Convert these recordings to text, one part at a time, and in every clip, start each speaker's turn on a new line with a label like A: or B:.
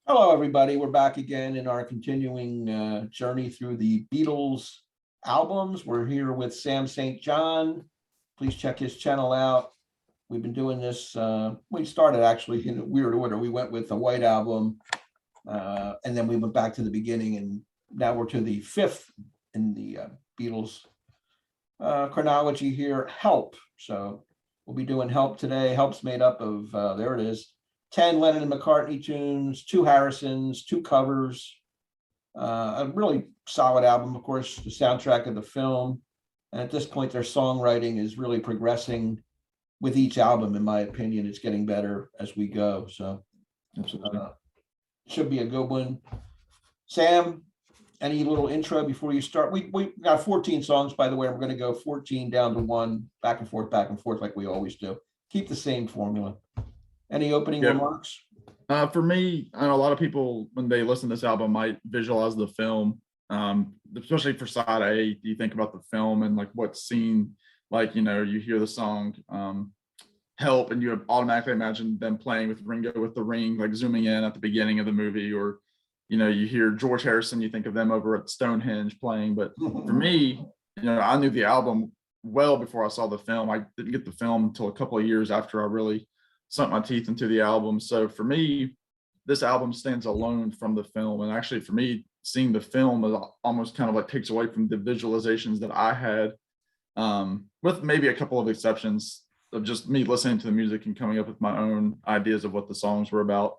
A: Hello, everybody. We're back again in our continuing journey through the Beatles albums. We're here with Sam St. John. Please check his channel out. We've been doing this. We started actually in a weird order. We went with the White Album, and then we went back to the beginning, and now we're to the fifth in the Beatles chronology here, Help. So we'll be doing Help today. Help's made up of, there it is, 10 Lennon and McCartney tunes, 2 Harrisons, 2 covers, a really solid album, of course, the soundtrack of the film. And at this point, their songwriting is really progressing with each album, in my opinion. It's getting better as we go. So should be a good one. Sam, any little intro before you start? We got 14 songs, by the way. We're going to go 14 down to 1, back and forth, like we always do. Keep the same formula. Any opening remarks?
B: For me, I know a lot of people, when they listen to this album, might visualize the film, especially for side A. You think about the film and like what scene, like, you hear the song Help, and you automatically imagine them playing with Ringo with the ring, like zooming in at the beginning of the movie, or, you hear George Harrison, you think of them over at Stonehenge playing. But for me, I knew the album well before I saw the film. I didn't get the film until a couple of years after I really sunk my teeth into the album. So for me, this album stands alone from the film. And actually, for me, seeing the film is almost kind of like takes away from the visualizations that I had, with maybe a couple of exceptions of just me listening to the music and coming up with my own ideas of what the songs were about.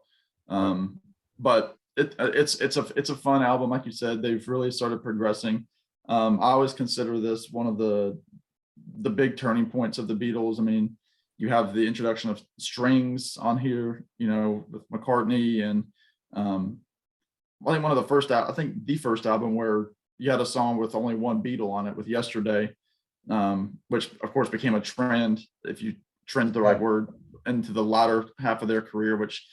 B: But it's a fun album. Like you said, they've really started progressing. I always consider this one of the big turning points of the Beatles. I mean, you have the introduction of strings on here, with McCartney, and I think the first album where you had a song with only one Beatle on it, with Yesterday, which of course became a trend, if you trend the right word, into the latter half of their career, which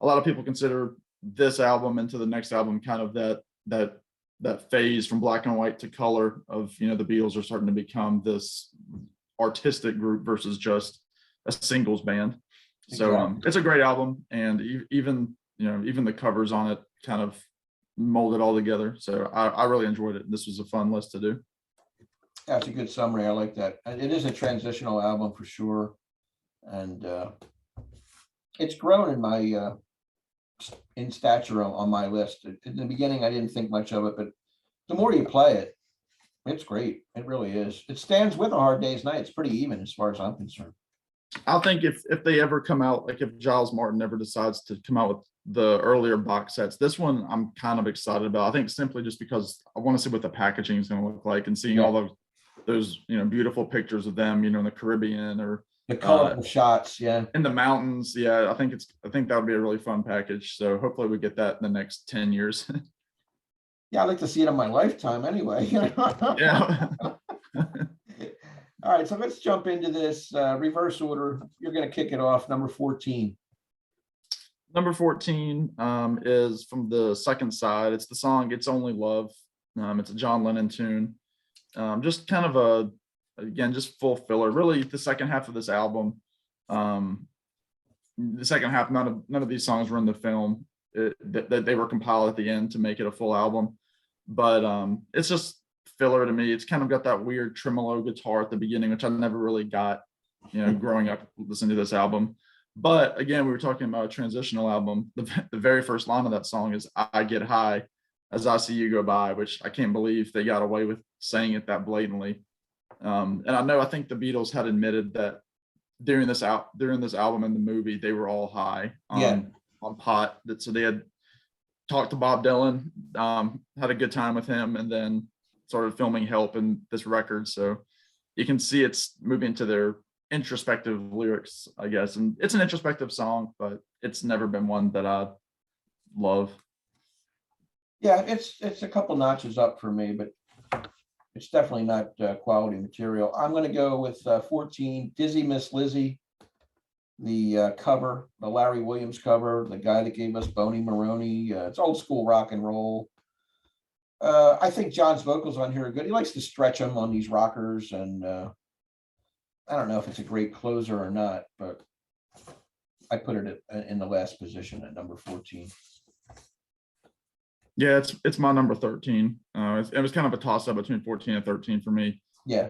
B: a lot of people consider this album into the next album kind of that phase from black and white to color of, the Beatles are starting to become this artistic group versus just a singles band. So it's a great album, and even the covers on it kind of mold it all together. So I really enjoyed it. This was a fun list to do.
A: That's a good summary. I like that. It is a transitional album for sure, and it's grown in my in stature on my list. In the beginning, I didn't think much of it, but the more you play it, it's great. It really is. It stands with A Hard Day's Night. It's pretty even as far as I'm concerned.
B: I think if they ever come out, like if Giles Martin ever decides to come out with the earlier box sets, this one I'm kind of excited about. I think simply just because I want to see what the packaging is going to look like, and seeing all those beautiful pictures of them, in the Caribbean, or
A: the colorful shots, in
B: the mountains. I think that would be a really fun package. So hopefully we get that in the next 10 years.
A: I'd like to see it in my lifetime anyway.
B: Yeah.
A: All right, so let's jump into this reverse order. You're going to kick it off. Number 14.
B: Number 14 is from the second side. It's the song "It's Only Love." It's a John Lennon tune. Just kind of just full filler. Really, the second half of this album. The second half, none of these songs were in the film. That they were compiled at the end to make it a full album. But it's just filler to me. It's kind of got that weird tremolo guitar at the beginning, which I never really got, growing up listening to this album. But again, we were talking about a transitional album. The very first line of that song is "I get high as I see you go by," which I can't believe they got away with saying it that blatantly. And I think the Beatles had admitted that during this album and the movie, they were all high on pot. So they had talked to Bob Dylan, had a good time with him, and then started filming Help in this record. So you can see it's moving to their introspective lyrics, I guess. And it's an introspective song, but it's never been one that I love.
A: Yeah, it's a couple notches up for me, but it's definitely not quality material. I'm going to go with 14, Dizzy Miss Lizzy, the cover, the Larry Williams cover, the guy that gave us Boney Maroney. It's old school rock and roll. I think John's vocals on here are good. He likes to stretch them on these rockers, and I don't know if it's a great closer or not, but I put it in the last position at number 14.
B: Yeah, it's my number 13. It was kind of a toss up between 14 and 13 for me.
A: Yeah.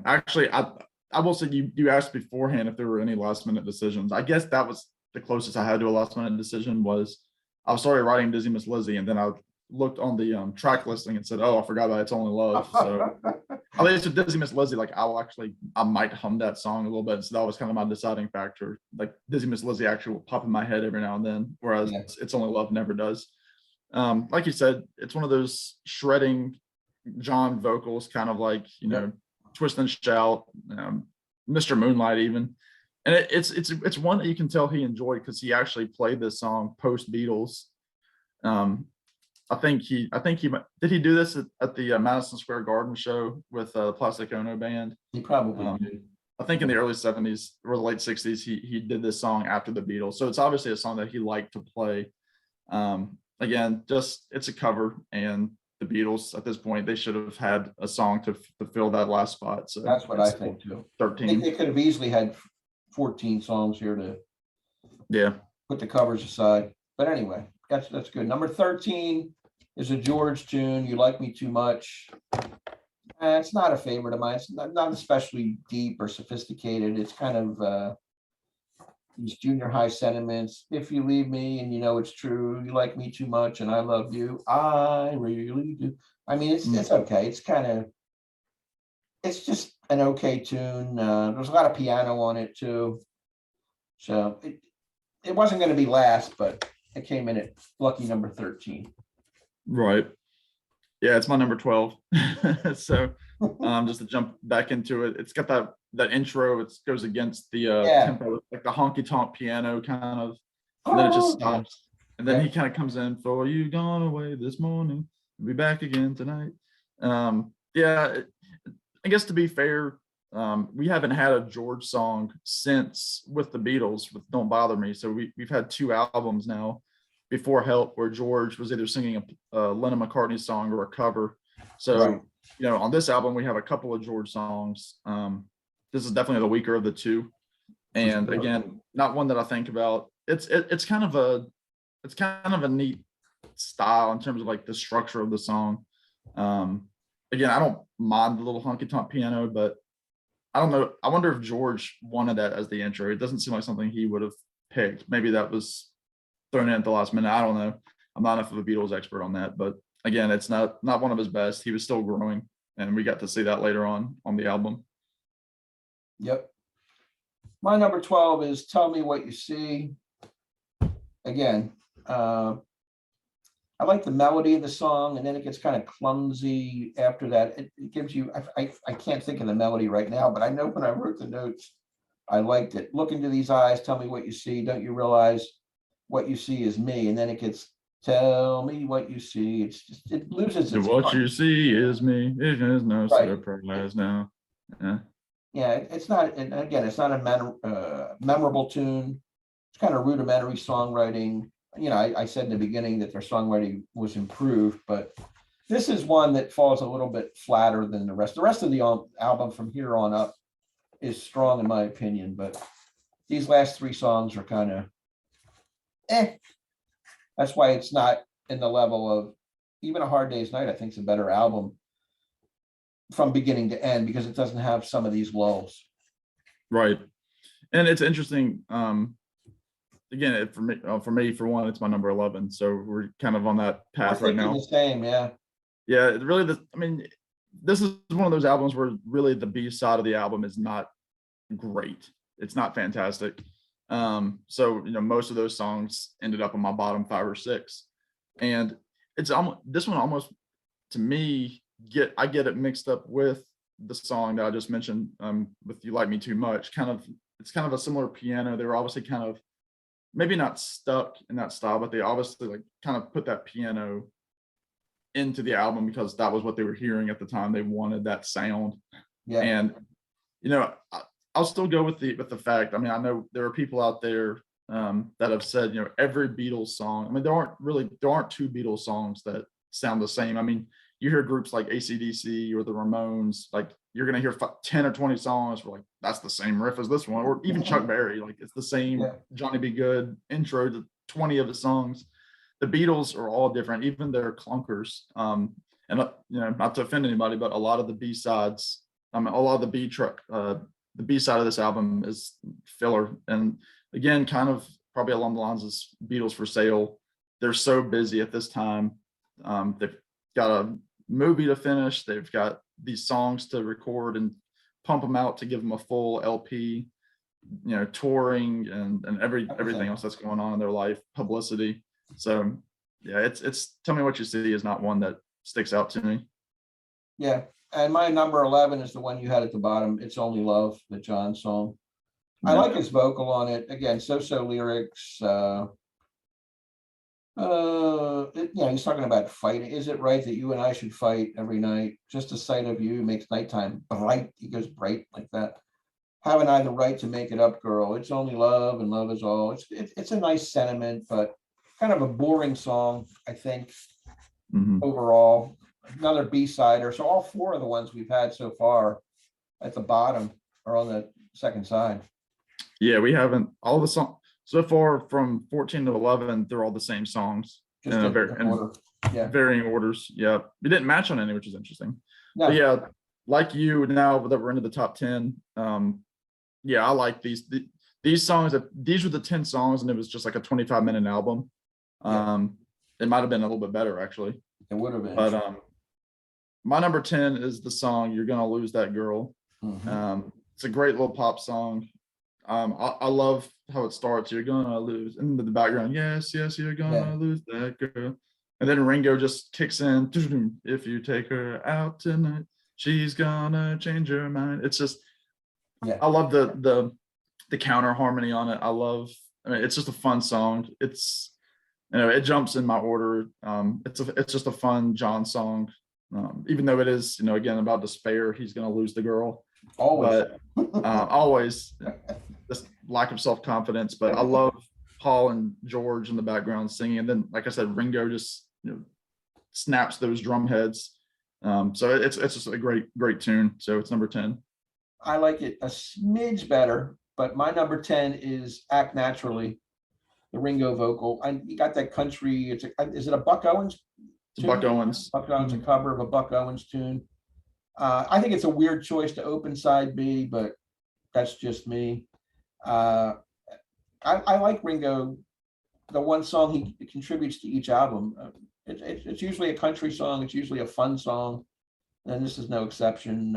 B: Actually, I will say you asked beforehand if there were any last minute decisions. I guess that was the closest I had to a last minute decision. Was I was already writing Dizzy Miss Lizzie, and then I looked on the track listing and said, "Oh, I forgot about It's Only Love." So I think it's Dizzy Miss Lizzie. Like I might hum that song a little bit. So that was kind of my deciding factor. Like Dizzy Miss Lizzie actually will pop in my head every now and then, whereas
A: Yeah.
B: It's Only Love never does. Like you said, it's one of those shredding John vocals, kind of like, Twist and Shout, Mr. Moonlight even. And it's one that you can tell he enjoyed because he actually played this song post Beatles. I think he did he do this at the Madison Square Garden show with the Plastic Ono band.
A: He probably did.
B: I think in the early 70s or the late 60s, he did this song after the Beatles. So it's obviously a song that he liked to play. Again, just it's a cover, and the Beatles at this point, they should have had a song to fill that last spot. So
A: That's what I think too.
B: 13.
A: They could have easily had 14 songs here to put the covers aside. But anyway, that's good. Number 13 is a George tune, You Like Me Too Much. It's not a favorite of mine. It's not especially deep or sophisticated. It's kind of these junior high sentiments. If you leave me and you know it's true, you like me too much and I love you, I really do. I mean, it's okay. It's just an okay tune. There's a lot of piano on it too. So it wasn't going to be last, but it came in at lucky number 13.
B: Right. Yeah, it's my number 12. So just to jump back into it, it's got that intro. It goes against the tempo, like the honky tonk piano kind of, and then it just stops. And then he kind of comes in for You Gone Away This Morning, Be Back Again Tonight. I guess to be fair, we haven't had a George song since with the Beatles with Don't Bother Me. So we've had 2 albums now before Help where George was either singing a Lennon McCartney song or a cover. So on this album we have a couple of George songs. This is definitely the weaker of the 2, and again, not one that I think about. It's kind of a neat style in terms of like the structure of the song. Again, I don't mind the little honky tonk piano, but I don't know. I wonder if George wanted that as the intro. It doesn't seem like something he would have picked. Maybe that was thrown in at the last minute. I don't know. I'm not enough of a Beatles expert on that, but again, it's not one of his best. He was still growing, and we got to see that later on the album.
A: Yep. My number 12 is Tell Me What You See. Again, I like the melody of the song, and then it gets kind of clumsy after that. It gives you, I can't think of the melody right now, but I know when I wrote the notes, I liked it. Look into these eyes, tell me what you see. Don't you realize what you see is me? And then it gets, tell me what you see. It's just, it loses its
B: What you see is me. It is no surprise now.
A: Yeah, it's not, and again, it's not a memorable tune. It's kind of rudimentary songwriting. I said in the beginning that their songwriting was improved, but this is one that falls a little bit flatter than the rest. The rest of the album from here on up is strong in my opinion, but these last 3 songs are kind of That's why it's not in the level of even A Hard Day's Night. I think it's a better album from beginning to end because it doesn't have some of these lulls. Right.
B: And it's interesting. Again, for me, for one, it's my number 11. So we're kind of on that path right now.
A: The same, yeah.
B: Yeah, it really. This is one of those albums where really the B side of the album is not great. It's not fantastic. So most of those songs ended up on my bottom 5 or 6, and it's almost this one almost to me I get it mixed up with the song that I just mentioned with You Like Me Too Much. It's kind of a similar piano. They were obviously kind of maybe not stuck in that style, but they obviously like kind of put that piano into the album because that was what they were hearing at the time. They wanted that sound. Yeah. And I'll still go with the fact. I know there are people out there that have said, every Beatles song. There aren't 2 Beatles songs that sound the same. You hear groups like AC/DC or the Ramones, like you're gonna hear 10 or 20 songs where like that's the same riff as this one, or even Chuck Berry, like it's the same Johnny B. Good intro to 20 of his songs. the Beatles are all different, even their clunkers. And not to offend anybody, but a lot of the B sides, a lot of the the B side of this album is filler. And again, kind of probably along the lines of Beatles for Sale. They're so busy at this time. They've got a movie to finish. They've got these songs to record and pump them out to give them a full LP, touring and everything else that's going on in their life, publicity. So yeah, it's Tell Me What You See is not one that sticks out to me.
A: Yeah, and my number 11 is the one you had at the bottom. It's Only Love, the John song. I like his vocal on it. Again, so-so lyrics. He's talking about fighting. Is it right that you and I should fight every night? Just the sight of you makes nighttime bright. He goes bright like that. Haven't I the right to make it up, girl? It's only love and love is all. It's a nice sentiment, but kind of a boring song, I think, overall. Another B-sider. So all four of the ones we've had so far at the bottom are on the second side.
B: Yeah, we haven't all the songs so far from 14 to 11. They're all the same songs
A: Just
B: in
A: order. Yeah.
B: varying orders. Yeah, we didn't match on any, which is interesting.
A: No.
B: But yeah, like you, now that we're into the top 10, yeah, I like these songs. These were the 10 songs, and it was just like a 25-minute album. It might have been a little bit better actually.
A: It would have been.
B: But my number 10 is the song "You're Gonna Lose That Girl." It's a great little pop song. I love how it starts. You're gonna lose, and in the background, yes, you're gonna lose that girl. And then Ringo just kicks in. If you take her out tonight, she's gonna change her mind. It's just, I love the counter harmony on it. It's just a fun song. It's, it jumps in my order. It's just a fun John song. Even though it is, again, about despair, he's gonna lose the girl.
A: Always.
B: But always this lack of self-confidence. But I love Paul and George in the background singing, and then, like I said, Ringo just snaps those drum heads. So it's just a great tune. So it's number 10.
A: I like it a smidge better, but my number 10 is Act Naturally, the Ringo vocal. And you got that country. Is it a Buck Owens?
B: Buck Owens.
A: Buck Owens, a cover of a Buck Owens tune. I think it's a weird choice to open side B, but that's just me. I like Ringo. The one song he contributes to each album. It's usually a country song. It's usually a fun song, and this is no exception.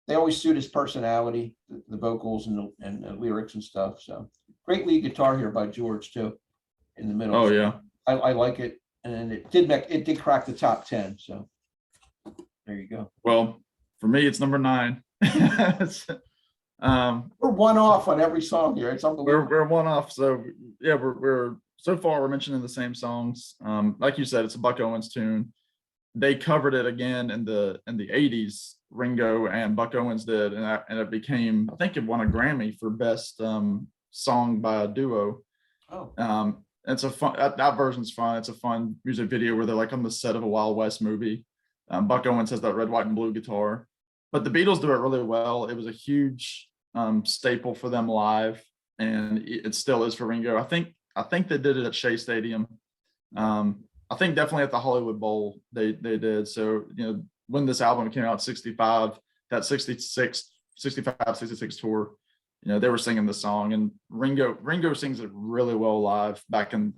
A: They always suit his personality, the vocals and the lyrics and stuff. So great lead guitar here by George too, in the middle.
B: Oh yeah,
A: I like it, and it did crack the top 10. So there you go.
B: Well, for me, it's number 9.
A: We're one off on every song here. It's unbelievable.
B: We're one off. So yeah, we're so far we're mentioning the same songs. Like you said, it's a Buck Owens tune. They covered it again in the 80s. Ringo and Buck Owens did, and it became, I think it won a Grammy for best song by a duo. It's a fun, that version's fun. It's a fun music video where they're like on the set of a Wild West movie. Buck Owens has that red, white, and blue guitar, but the Beatles do it really well. It was a huge staple for them live, and it still is for Ringo. I think they did it at Shea Stadium. I think definitely at the Hollywood Bowl they did. So when this album came out, 65, that 65, 66 tour, they were singing the song, and Ringo sings it really well live back in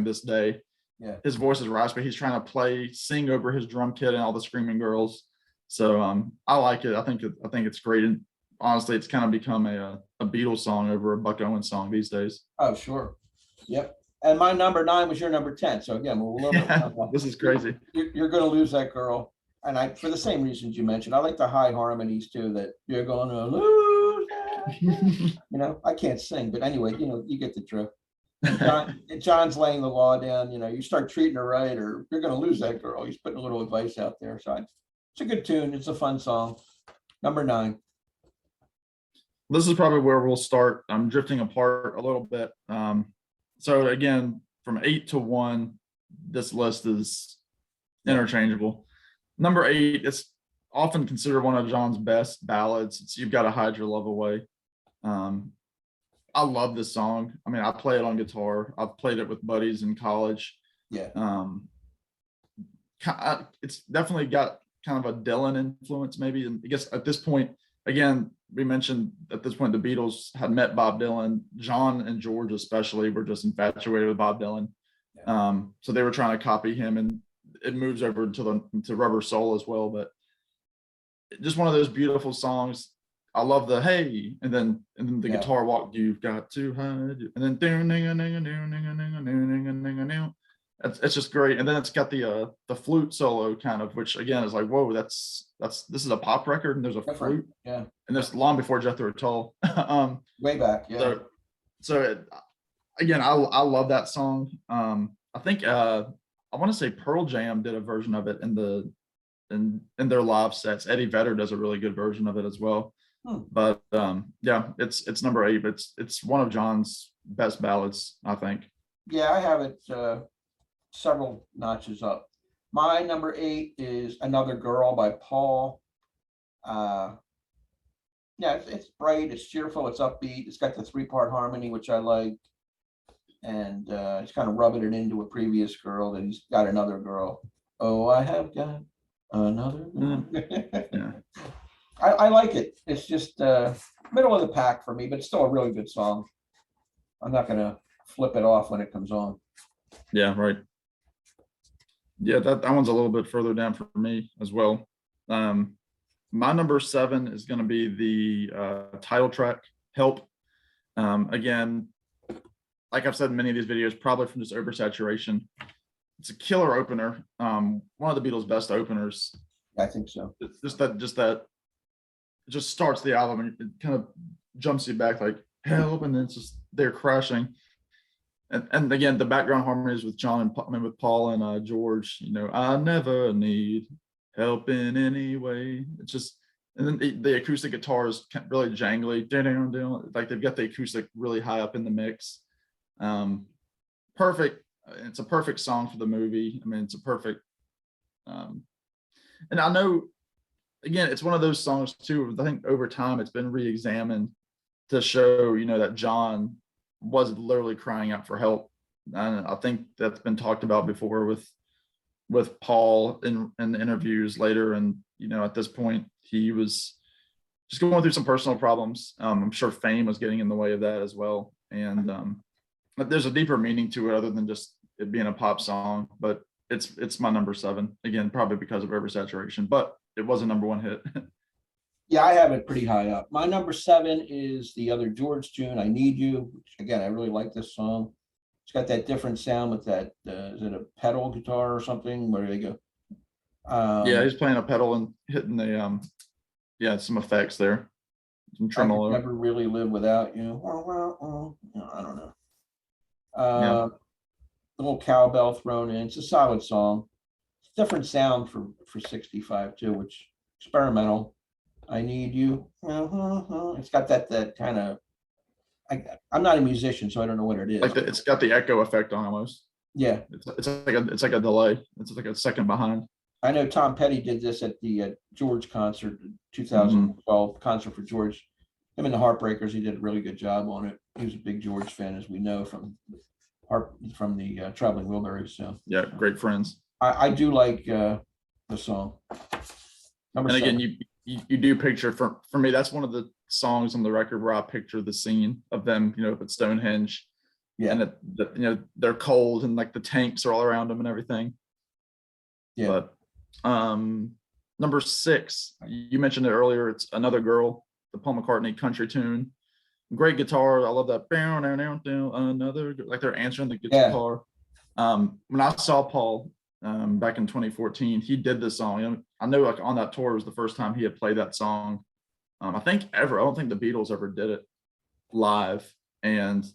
B: this day.
A: Yeah,
B: his voice is raspy. He's trying to sing over his drum kit and all the screaming girls. So I like it. I think it's great. And honestly, it's kind of become a Beatles song over a Buck Owens song these days.
A: Oh, sure. Yep. And my number 9 was your number 10. So again, we're a little bit.
B: This is crazy.
A: You're going to lose that girl. And for the same reasons you mentioned, I like the high harmonies too, that you're going to lose. I can't sing, but anyway, you get the drift. John's laying the law down. You start treating her right, or you're going to lose that girl. He's putting a little advice out there. So it's a good tune. It's a fun song. Number 9.
B: This is probably where we'll start. I'm drifting apart a little bit. So again, from 8 to 1, this list is interchangeable. Number 8 is often considered one of John's best ballads. It's "You've Got to Hide Your Love Away." I love this song. I mean, I play it on guitar. I've played it with buddies in college.
A: Yeah.
B: It's definitely got kind of a Dylan influence, maybe. And I guess at this point, again, we mentioned at this point the Beatles had met Bob Dylan. John and George especially were just infatuated with Bob Dylan. So they were trying to copy him, and it moves over to Rubber Soul as well. But just one of those beautiful songs. I love the hey, and then the guitar walk. You've got to hide, and then it's just great. And then it's got the flute solo kind of, which again is like, whoa, this is a pop record, and there's a flute.
A: Yeah.
B: And this long before Jethro Tull.
A: Way back. Yeah.
B: Again, I love that song. I think I want to say Pearl Jam did a version of it in their live sets. Eddie Vedder does a really good version of it as well. But yeah, it's number 8. But it's one of John's best ballads, I think.
A: Yeah, I have it several notches up. My number 8 is Another Girl by Paul. Yeah, it's bright, it's cheerful, it's upbeat, it's got the 3-part harmony, which I like. And it's kind of rubbing it into a previous girl that he's got another girl. Oh, I have got another girl.
B: Yeah.
A: I like it. It's just middle of the pack for me, but it's still a really good song. I'm not gonna flip it off when it comes on.
B: Yeah, right. Yeah, that one's a little bit further down for me as well. My number 7 is going to be the title track, Help. Again, like I've said in many of these videos, probably from just oversaturation. It's a killer opener. One of the Beatles' best openers.
A: I think so.
B: It's just that it just starts the album and it kind of jumps you back like help, and then it's just they're crashing. And again, the background harmonies with John and with Paul and George, you know, I never need help in any way. It's just, and then the acoustic guitar is really jangly, like they've got the acoustic really high up in the mix. Perfect. It's a perfect song for the movie. I mean, it's a perfect. And I know, again, it's one of those songs too. I think over time it's been re-examined to show, you know, that John was literally crying out for help. And I think that's been talked about before with Paul in the interviews later. And, you know, at this point, he was just going through some personal problems. I'm sure fame was getting in the way of that as well. And but there's a deeper meaning to it other than just it being a pop song. But it's my number 7, again, probably because of oversaturation, but it was a number 1 hit.
A: Yeah, I have it pretty high up. My number 7 is the other George tune, I Need You. Which, again, I really like this song. It's got that different sound with that, is it a pedal guitar or something? Where do they go?
B: Yeah, he's playing a pedal and hitting the, some effects there. Some
A: I
B: tremolo.
A: Could Never Really Live Without You. I don't know.
B: Yeah.
A: A little cowbell thrown in. It's a solid song. It's different sound for 65 too, which experimental. I Need You. It's got that kind of. I'm not a musician, so I don't know what it is.
B: Like it's got the echo effect on almost.
A: Yeah,
B: it's like a delay. It's like a second behind.
A: I know Tom Petty did this at the George concert, 2012 concert for George. Him and the Heartbreakers, he did a really good job on it. He was a big George fan, as we know from the Traveling Wilburys. So
B: yeah, great friends.
A: I do like the song.
B: And again, you do picture for me, that's one of the songs on the record where I picture the scene of them, you know, at Stonehenge. Yeah, and you know, they're cold and like the tanks are all around them and everything. Yeah. But number 6, you mentioned it earlier. It's Another Girl, the Paul McCartney country tune. Great guitar. I love that. Another, like they're answering the guitar. Yeah. When I saw Paul back in 2014, he did this song. I know like on that tour was the first time he had played that song. I think ever. I don't think the Beatles ever did it live. And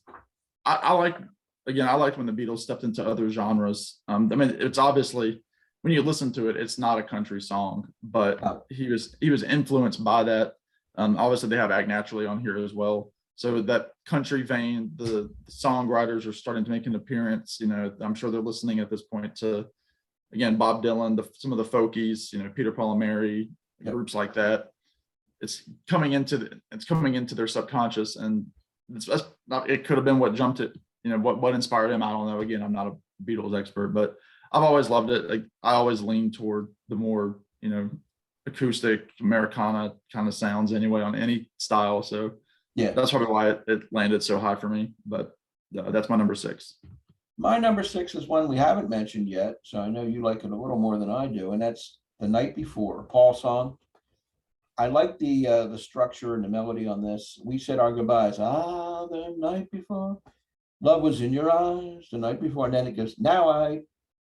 B: I liked when the Beatles stepped into other genres. I mean, it's obviously when you listen to it, it's not a country song, but he was influenced by that. Obviously, they have Act Naturally on here as well. So that country vein, the songwriters are starting to make an appearance. You know, I'm sure they're listening at this point to, again, Bob Dylan, some of the folkies, you know, Peter, Paul and Mary, groups like that. It's coming into their subconscious, and that's not, it could have been what jumped it, what inspired him. I don't know. Again, I'm not a Beatles expert, but I've always loved it. Like I always lean toward the more, acoustic Americana kind of sounds anyway on any style. So
A: Yeah.
B: that's probably why it landed so high for me. But that's my number 6.
A: My number 6 is one we haven't mentioned yet, so I know you like it a little more than I do, and that's The Night Before, Paul song. I like the structure and the melody on this. We said our goodbyes. Ah, the night before, love was in your eyes the night before, and then it goes, now I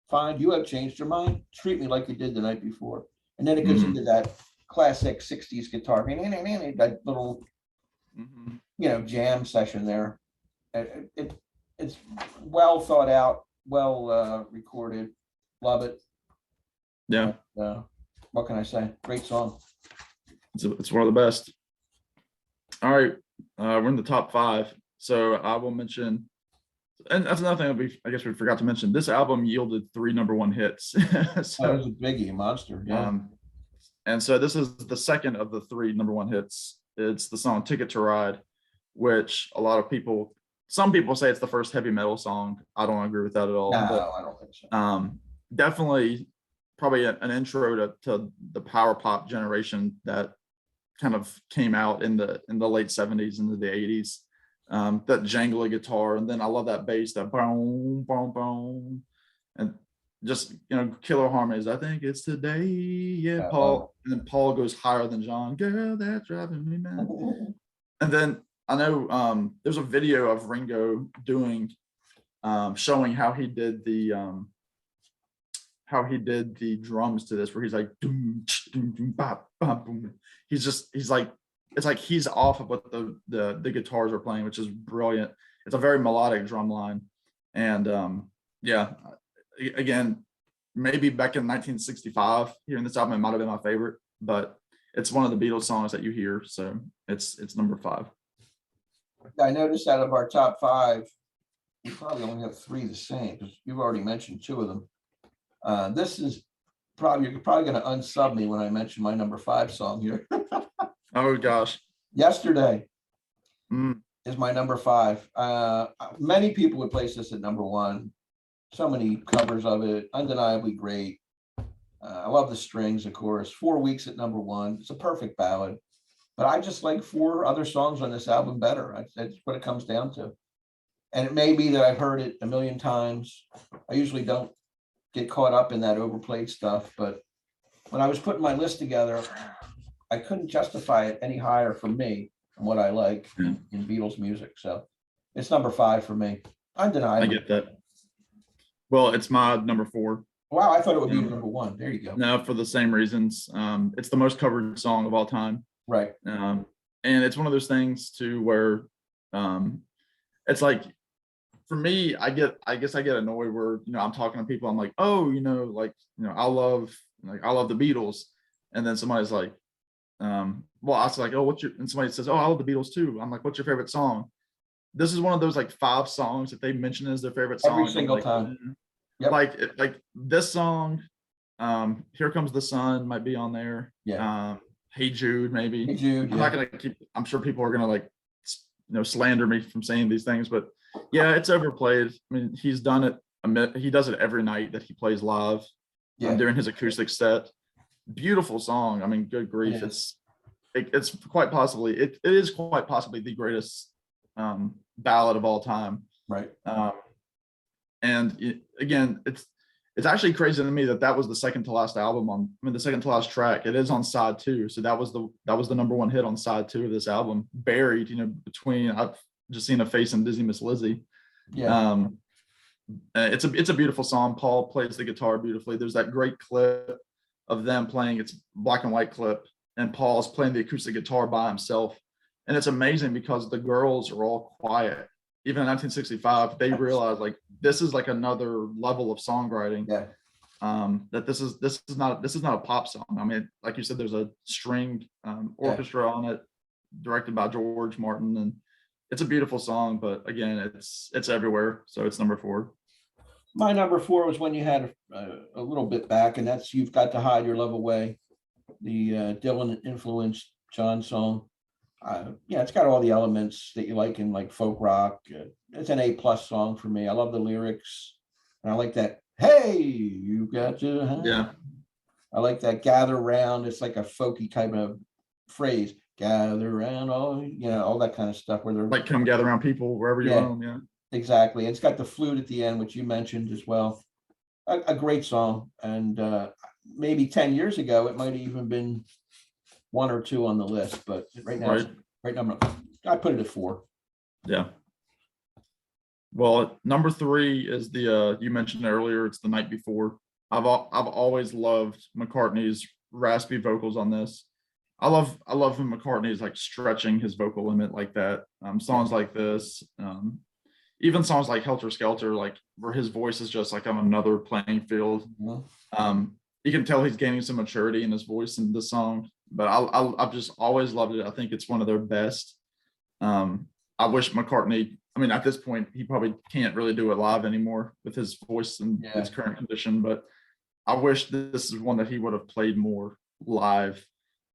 A: find you have changed your mind. Treat me like you did the night before, and then it goes into that classic '60s guitar, that little, jam session there. It's well thought out, well recorded. Love it.
B: Yeah.
A: What can I say? Great song.
B: It's one of the best. All right, we're in the top 5. So I will mention, and that's another thing I guess we forgot to mention. This album yielded 3 #1 hits. So,
A: that was a biggie, monster. Yeah.
B: And so this is the second of the 3 #1 hits. It's the song "Ticket to Ride," which some people say it's the first heavy metal song. I don't agree with that at all.
A: No,
B: but,
A: I don't think so.
B: Definitely, probably an intro to the power pop generation that kind of came out in the late 70s into the 80s. That jangly guitar, and then I love that bass, that boom, boom, boom, and just killer harmonies. I think it's today, yeah, Paul. And then Paul goes higher than John. Girl, that's driving me mad. And then I know there's a video of Ringo doing, showing how he did the drums to this, where he's like, doom, doom, doom, bop, bop, boom. He's like, it's like he's off of what the guitars are playing, which is brilliant. It's a very melodic drum line. And yeah, again, maybe back in 1965, hearing this album, it might have been my favorite, but it's one of the Beatles songs that you hear. So it's number 5.
A: I noticed out of our top 5, we probably only have 3 the same, because you've already mentioned 2 of them. This is you're probably going to unsub me when I mention my number 5 song here.
B: Oh gosh.
A: Yesterday is my number 5. Many people would place this at number 1. So many covers of it, undeniably great. I love the strings, of course. 4 Weeks at number 1. It's a perfect ballad, but I just like 4 other songs on this album better. That's what it comes down to. And it may be that I've heard it a million times. I usually don't get caught up in that overplayed stuff, but when I was putting my list together, I couldn't justify it any higher for me and what I like in Beatles music. So it's number 5 for me. Undeniable.
B: I get that. Well, it's my number 4.
A: Wow, I thought it would be number 1. There you go.
B: No, for the same reasons. It's the most covered song of all time.
A: Right.
B: And it's one of those things too where it's like, for me, I guess I get annoyed where, I'm talking to people, I'm like, oh, I love the Beatles. And then somebody's like, well, I was like, oh, and somebody says, oh, I love the Beatles too. I'm like, what's your favorite song? This is one of those like 5 songs that they mention as their favorite song
A: every single time.
B: Yep. Like this song, Here Comes the Sun might be on there.
A: Yeah.
B: Hey Jude, maybe.
A: Hey Jude.
B: I'm not gonna I'm sure people are gonna slander me from saying these things, but yeah, it's overplayed. I mean, he's done it. He does it every night that he plays live. During his acoustic set. Beautiful song. I mean, good grief. It is quite possibly the greatest ballad of all time.
A: Right.
B: And again, it's actually crazy to me that was the second to last album the second to last track. It is on side 2. So that was the number 1 hit on side 2 of this album, buried, between, I've just seen a face and Dizzy Miss Lizzie.
A: Yeah.
B: It's a beautiful song. Paul plays the guitar beautifully. There's that great clip of them playing, it's black and white clip, and Paul's playing the acoustic guitar by himself. And it's amazing because the girls are all quiet. Even in 1965, they realized like this is like another level of songwriting.
A: Yeah.
B: That this is not a pop song. I mean, like you said, there's a stringed orchestra on it, directed by George Martin, and it's a beautiful song. But again, it's everywhere. So it's number 4.
A: My number 4 was when you had a little bit back, and that's You've Got to Hide Your Love Away, the Dylan influenced John song. Yeah, it's got all the elements that you like in like folk rock. It's an A+ song for me. I love the lyrics, and I like that. Hey, you got to.
B: Yeah.
A: I like that. Gather round. It's like a folky kind of phrase. Gather round, all all that kind of stuff. Where they're
B: Like come gather around people wherever you
A: yeah,
B: roam. Yeah.
A: exactly. It's got the flute at the end, which you mentioned as well. A great song, and maybe 10 years ago, it might have even been one or two on the list, but right now,
B: Right.
A: right now, I put it at 4.
B: Yeah. Well, number 3 is the you mentioned earlier, it's The Night Before. I've always loved McCartney's raspy vocals on this. I love when McCartney is like stretching his vocal limit like that. Songs like this, even songs like Helter Skelter, like where his voice is just like on another playing field. You can tell he's gaining some maturity in his voice in this song, but I've just always loved it. I think it's one of their best. I wish McCartney, I mean, at this point, he probably can't really do it live anymore with his voice and its current condition, but I wish this is one that he would have played more live,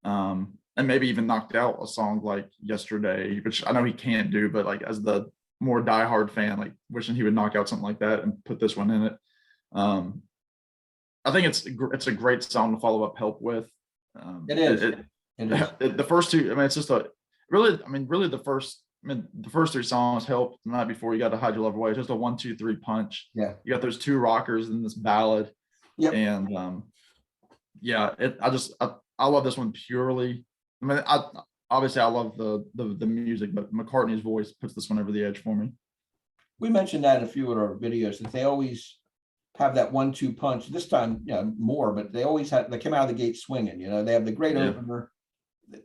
B: and maybe even knocked out a song like Yesterday, which I know he can't do, but like as the more diehard fan, like wishing he would knock out something like that and put this one in it. I think it's a great song to follow up Help with.
A: It is. It is.
B: The first two, I mean, it's just really the first 3 songs, Help, The Night Before, You Got to Hide Your Love Away, just a 1, 2, 3 punch.
A: Yeah.
B: You got those 2 rockers in this ballad.
A: Yep.
B: And yeah, I love this one purely. I mean, obviously I love the music, but McCartney's voice puts this one over the edge for me.
A: We mentioned that in a few of our videos that they always have that 1-2 punch. This time, more, but they always they came out of the gate swinging. They have the great opener,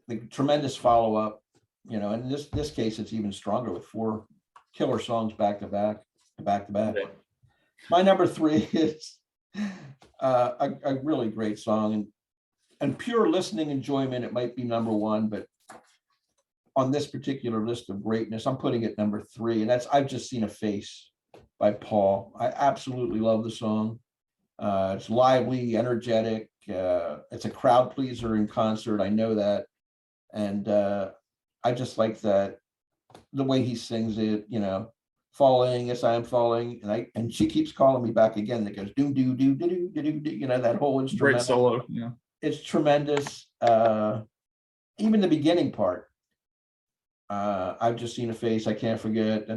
A: the tremendous follow up. And in this case, it's even stronger with 4 killer songs back to back. Yeah. My number 3 is a really great song, and pure listening enjoyment, it might be number 1, but on this particular list of greatness, I'm putting it number 3, and that's I've Just Seen a Face by Paul. I absolutely love the song. It's lively, energetic. It's a crowd pleaser in concert. I know that. And I just like that, the way he sings it, falling, yes, I am falling. And she keeps calling me back again. That goes do, do, do, do, do, do, do, that whole instrument.
B: Great solo. Yeah.
A: It's tremendous. Even the beginning part. I've Just Seen a Face, I Can't Forget.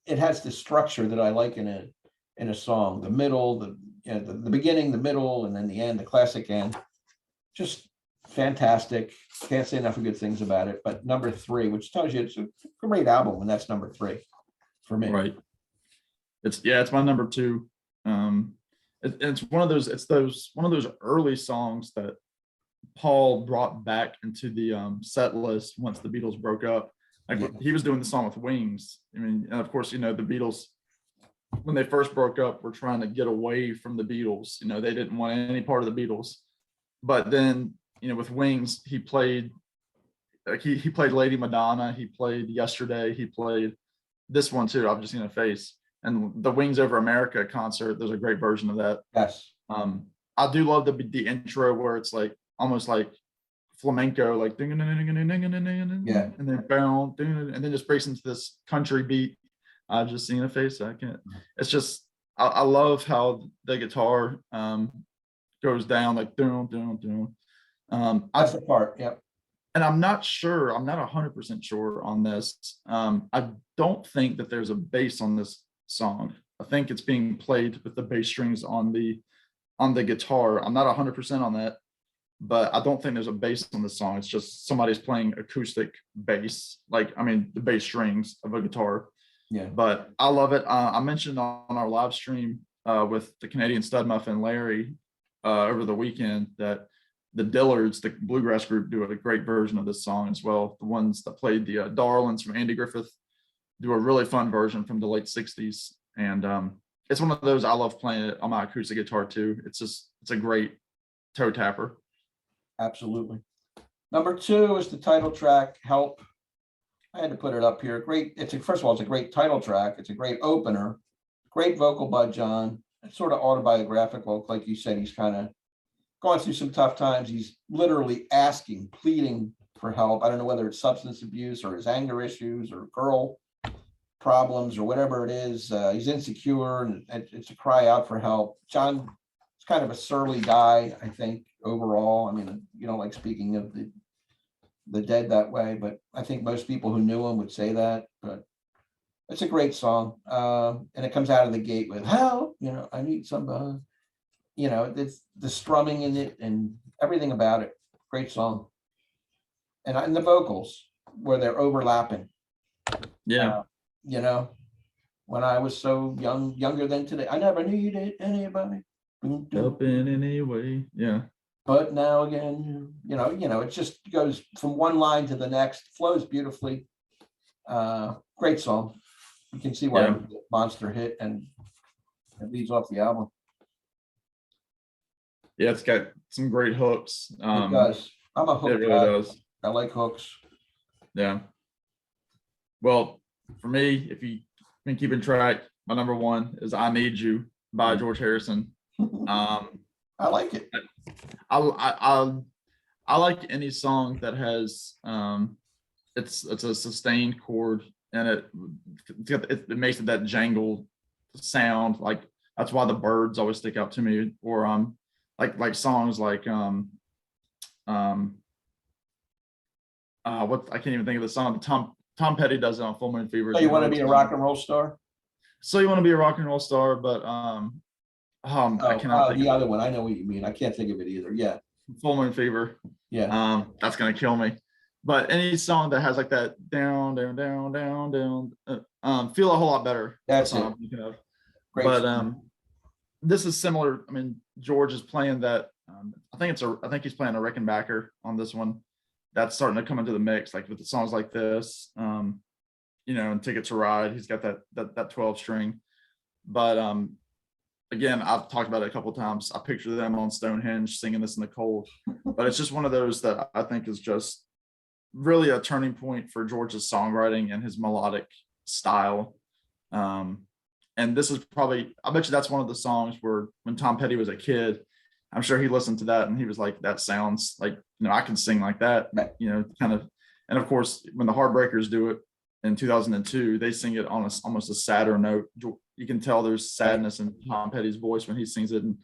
A: It has the structure that I like in a song. The middle, the beginning, the middle, and then the end, the classic end. Just fantastic. Can't say enough of good things about it. But number 3, which tells you it's a great album, and that's number 3 for me.
B: Right. It's my number 2. It's one of those early songs that Paul brought back into the set list once the Beatles broke up. Like he was doing the song with Wings. I mean, and of course, the Beatles, when they first broke up, were trying to get away from the Beatles. They didn't want any part of the Beatles. But then, with Wings, he played he played Lady Madonna, he played Yesterday, he played this one too, I've Just Seen a Face. And the Wings Over America concert, there's a great version of that.
A: Yes.
B: I do love the intro where it's like almost like flamenco, like and then bound, and then just breaks into this country beat. I've Just Seen a Face. It's just I love how the guitar goes down like doom doom doom.
A: That's the part. Yep.
B: And I'm not 100% sure on this. I don't think that there's a bass on this song. I think it's being played with the bass strings on the guitar. I'm not 100% on that, but I don't think there's a bass on this song. It's just somebody's playing acoustic bass, the bass strings of a guitar.
A: Yeah.
B: But I love it. I mentioned on our live stream with the Canadian Stud Muffin Larry over the weekend that the Dillards, the bluegrass group, do a great version of this song as well. The ones that played the Darlings from Andy Griffith do a really fun version from the late 60s. And it's one of those I love playing it on my acoustic guitar too. It's a great toe tapper.
A: Absolutely. Number 2 is the title track, Help. I had to put it up here. First of all, it's a great title track. It's a great opener. Great vocal by John. It's sort of autobiographical. Like you said, he's kind of going through some tough times. He's literally asking, pleading, for help. I don't know whether it's substance abuse or his anger issues or girl problems or whatever it is. He's insecure, and it's a cry out for help. John is kind of a surly guy, I think, overall. I mean, you don't like speaking of the dead that way, but I think most people who knew him would say that. But it's a great song. And it comes out of the gate with help, I need somebody, it's the strumming in it and everything about it. Great song. And the vocals where they're overlapping.
B: Yeah.
A: When I was so younger than today, I never needed anybody.
B: Help in any way. Yeah.
A: But now again, it just goes from one line to the next, flows beautifully. Great song. You can see why it was a monster hit, and it leads off the album.
B: Yeah, it's got some great hooks.
A: It does. I'm a hook
B: It really
A: guy.
B: does.
A: I like hooks.
B: Yeah. Well, for me, if you've been keeping track, my number one is "I Need You" by George Harrison.
A: I like it.
B: I like any song that has it's a sustained chord, and it makes it that jangle sound. Like that's why the Birds always stick out to me, or like songs like what, I can't even think of the song. Tom Petty does it on Full Moon Fever.
A: So you want to be a rock and roll star?
B: So you want to be a rock and roll star, but I cannot think
A: the
B: of
A: other one. I know what you mean. I can't think of it either. Yeah.
B: Full Moon Fever.
A: Yeah.
B: That's gonna kill me. But any song that has like that down, down, down, down, down, feel a whole lot better.
A: That's it. Great
B: But
A: song.
B: this is similar. I mean, George is playing that. I think he's playing a Rickenbacker on this one. That's starting to come into the mix, like with the songs like this, and Ticket to Ride. He's got that 12 string. But again, I've talked about it a couple of times. I picture them on Stonehenge singing this in the cold. But it's just one of those that I think is just really a turning point for George's songwriting and his melodic style. And this is probably, I bet you that's one of the songs where when Tom Petty was a kid, I'm sure he listened to that and he was like, that sounds like, I can sing like that, kind of. And of course, when the Heartbreakers do it in 2002, they sing it on almost a sadder note. You can tell there's sadness in Tom Petty's voice when he sings it. And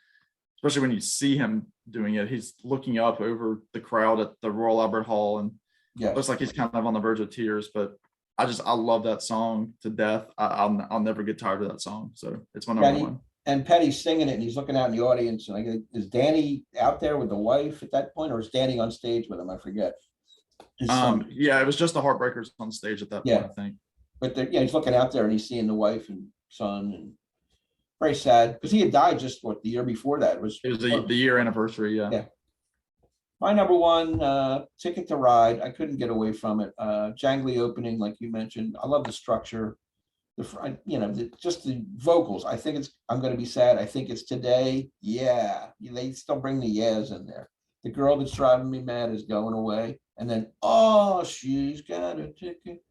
B: especially when you see him doing it, he's looking up over the crowd at the Royal Albert Hall, and it looks like he's kind of on the verge of tears. But I love that song to death. I'll never get tired of that song. So it's my number one.
A: And Petty's singing it and he's looking out in the audience, and is Danny out there with the wife at that point, or is Danny on stage with him? I forget.
B: Yeah, it was just the Heartbreakers on stage at that point, I think.
A: But he's looking out there and he's seeing the wife and son, and very sad because he had died just the year before that. It was
B: the year anniversary. Yeah.
A: My number one, Ticket to Ride. I couldn't get away from it. Jangly opening, like you mentioned. I love the structure. Just the vocals. I think I'm going to be sad. I think it's today. Yeah. They still bring the yeahs in there. The girl that's driving me mad is going away. And then, oh, she's got a ticket.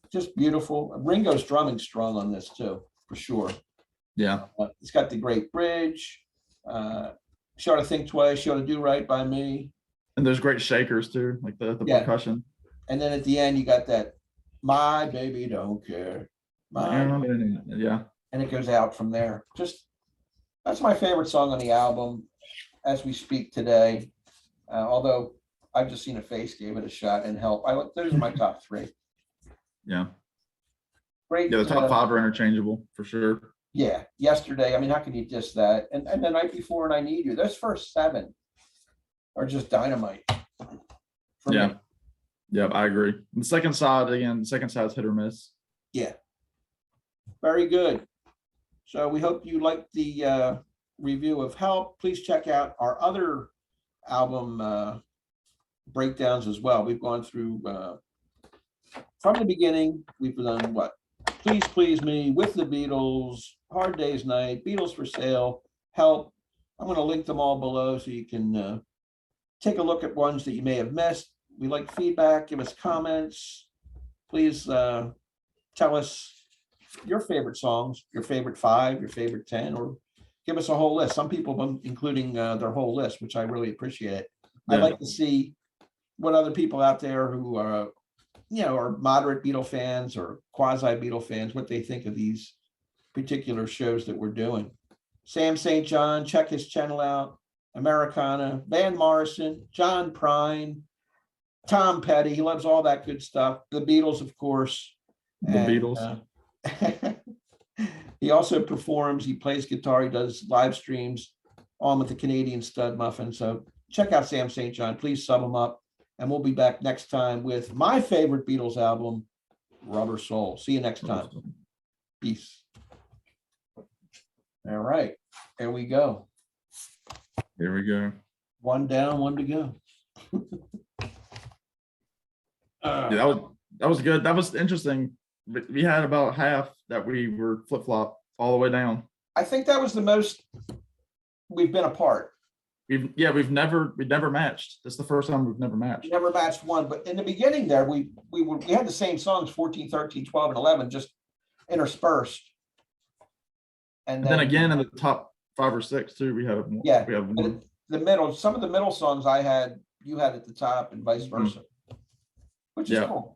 A: Just beautiful. Ringo's drumming strong on this too, for sure.
B: Yeah.
A: It's got the great bridge. She ought to think twice. She ought to do right by me.
B: And there's great shakers too, like the percussion.
A: And then at the end, you got that, my baby don't care.
B: Yeah.
A: And it goes out from there. That's my favorite song on the album as we speak today. Although I've just seen a face gave it a shot, and Help. Those are my top three.
B: Yeah.
A: Great.
B: Yeah, the top five are interchangeable for sure.
A: Yeah. Yesterday, I mean, how can you diss that? And the night before, and I Need You. Those first seven are just dynamite. For me.
B: Yeah, I agree. The second side's hit or miss.
A: Yeah. Very good. So we hope you liked the review of Help. Please check out our other album breakdowns as well. We've gone through from the beginning. We've done what? Please Please Me, With the Beatles, Hard Day's Night, Beatles for Sale, Help. I'm going to link them all below so you can take a look at ones that you may have missed. We like feedback. Give us comments. Please tell us your favorite songs, your favorite 5, your favorite 10, or give us a whole list. Some people including their whole list, which I really appreciate it. I'd like to see, what other people out there who are, are moderate Beatle fans or quasi Beatle fans, what they think of these particular shows that we're doing. Sam St. John, check his channel out. Americana, Van Morrison, John Prine, Tom Petty. He loves all that good stuff. The Beatles, of course.
B: The Beatles.
A: He also performs. He plays guitar. He does live streams on with the Canadian Stud Muffin. So check out Sam St. John. Please sub him up. And we'll be back next time with my favorite Beatles album, Rubber Soul. See you next time. Peace. All right. There we go.
B: Here we go.
A: One down, one to go.
B: Yeah, that was good. That was interesting. We had about half that we were flip-flop all the way down.
A: I think that was the most we've been apart.
B: We've never matched. This is the first time we've never matched.
A: We never matched one, but in the beginning there, we had the same songs, 14, 13, 12, and 11, just interspersed. And
B: then again in the top 5 or 6 too, we had one.
A: Yeah,
B: we had one.
A: The middle, some of the middle songs you had at the top and vice versa, which is cool.